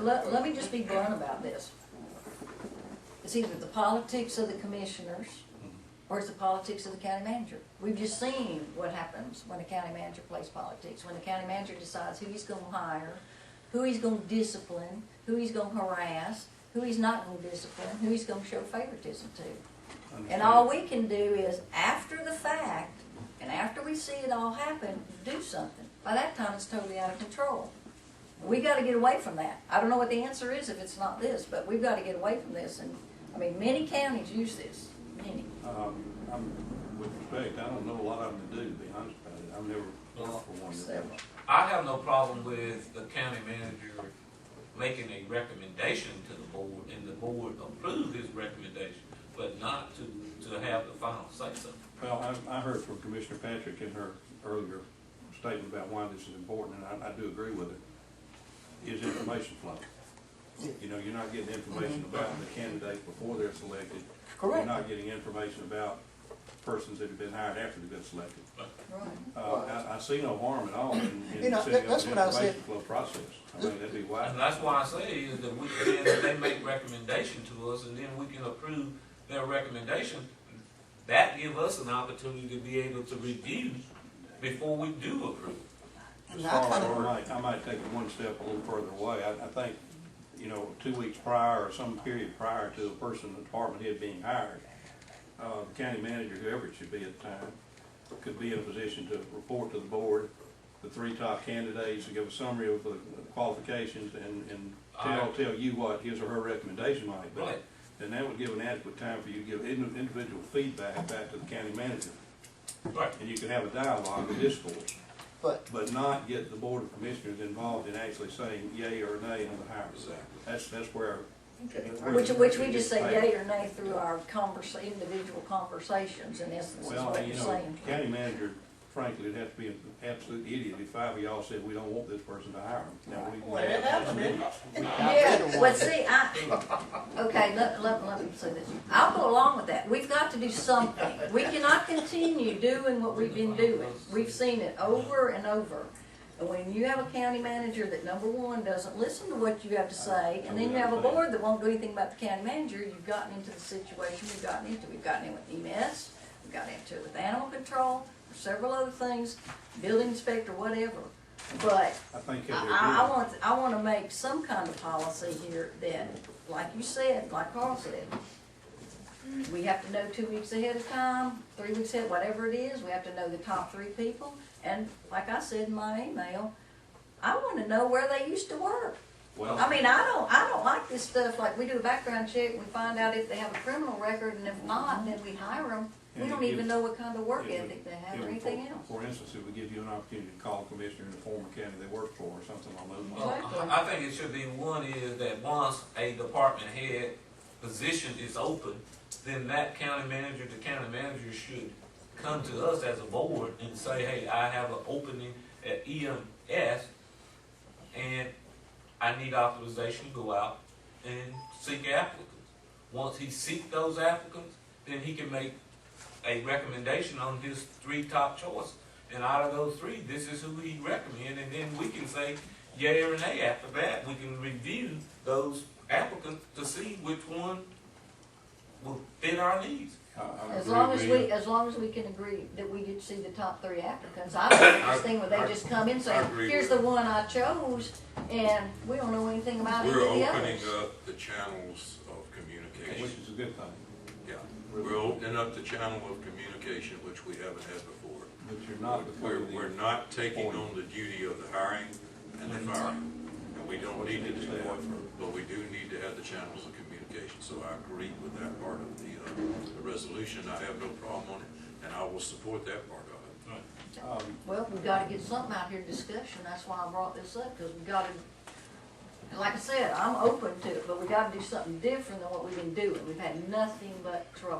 let me just be blunt about this. It's either the politics of the commissioners or it's the politics of the county manager. We've just seen what happens when a county manager plays politics. When the county manager decides who he's going to hire, who he's going to discipline, who he's going to harass, who he's not going to discipline, who he's going to show favoritism to. And all we can do is, after the fact, and after we see it all happen, do something. By that time, it's totally out of control. We got to get away from that. I don't know what the answer is if it's not this, but we've got to get away from this. And I mean, many counties use this. Many. With respect, I don't know a lot of them that do, to be honest about it. I've never worked for one that does. I have no problem with the county manager making a recommendation to the board and the board approve his recommendation, but not to have the final say so. Well, I heard from Commissioner Patrick in her earlier statement about why this is important, and I do agree with it, is information flow. You know, you're not getting information about the candidates before they're selected. Correct. You're not getting information about persons that have been hired after they've been selected. Right. I see no harm at all in You know, setting up that's an what I said. information flow process. I mean, that'd be wise. And that's why I say is that then they make recommendation to us and then we can approve their recommendation. That gives us an opportunity to be able to review before we do approve. As far as I might take it one step a little further away. I think, you know, 2 weeks prior or some period prior to a person, the department head being hired, the county manager, whoever it should be at the time, could be in a position to report to the board the 3 top candidates, to give a summary of the qualifications and tell you what his or her recommendation might be. Right. Then that would give an adequate time for you to give individual feedback back to the county manager. Right. And you could have a dialogue, a discourse, But not get the board of commissioners involved in actually saying yay or nay on the hire. That's where. Which we just say yay or nay through our individual conversations, in essence, is Well, what you you're know, saying. county manager, frankly, would have to be an absolute idiot if 5 of y'all said we don't want this person to hire him. Now, well, it happened, didn't it? Yeah, but see, okay, let me say this. I'll go along with that. We've got to do something. We cannot continue doing what we've been doing. We've seen it over and over. And when you have a county manager that, number one, doesn't listen to what you have to say, and then you have a board that won't do anything about the county manager, you've gotten into the situation we've gotten into. We've gotten in with EMS, we've gotten into it with animal control, several other things, building inspector, whatever. But I think I want to make some kind of policy here that, like you said, like Carl said, we have to know 2 weeks ahead of time, 3 weeks ahead, whatever it is. We have to know the top 3 people. And like I said in my email, I want to know where they used to work. Well, I mean, I don't like this stuff. Like, we do a background check, we find out if they have a criminal record, and if not, then we hire them. We don't even know what kind of work ethic they have or anything else. For instance, it would give you an opportunity to call a commissioner in the former county they work for or something along those lines. Exactly. I think it should be one is that once a department head position is open, then that county manager, the county manager should come to us as a board and say, hey, I have an opening at EMS and I need authorization to go out and seek applicants. Once he seeks those applicants, then he can make a recommendation on his 3 top choices. And out of those 3, this is who he recommends, and then we can say yay or nay. After that, we can review those applicants to see which one will fit our needs. As long as we can agree that we get to see the top 3 applicants. I don't like this thing where they just come in and say, here's the one I chose, and we don't know anything about any of the others. We're opening up the channels of communication. Which is a good thing. Yeah, we're opening up the channel of communication, which we haven't had before. But you're not. We're not taking on the duty of the hiring and the firing. And we don't need to do that, but we do need to have the channels of communication. So I agree with that part of the resolution. I have no problem on it, and I will support that part of it. Well, we've got to get something out here, discussion. That's why I brought this up, because we got to, like I said, I'm open to it, but we got to do something different than what we've been doing. We've had nothing but trouble.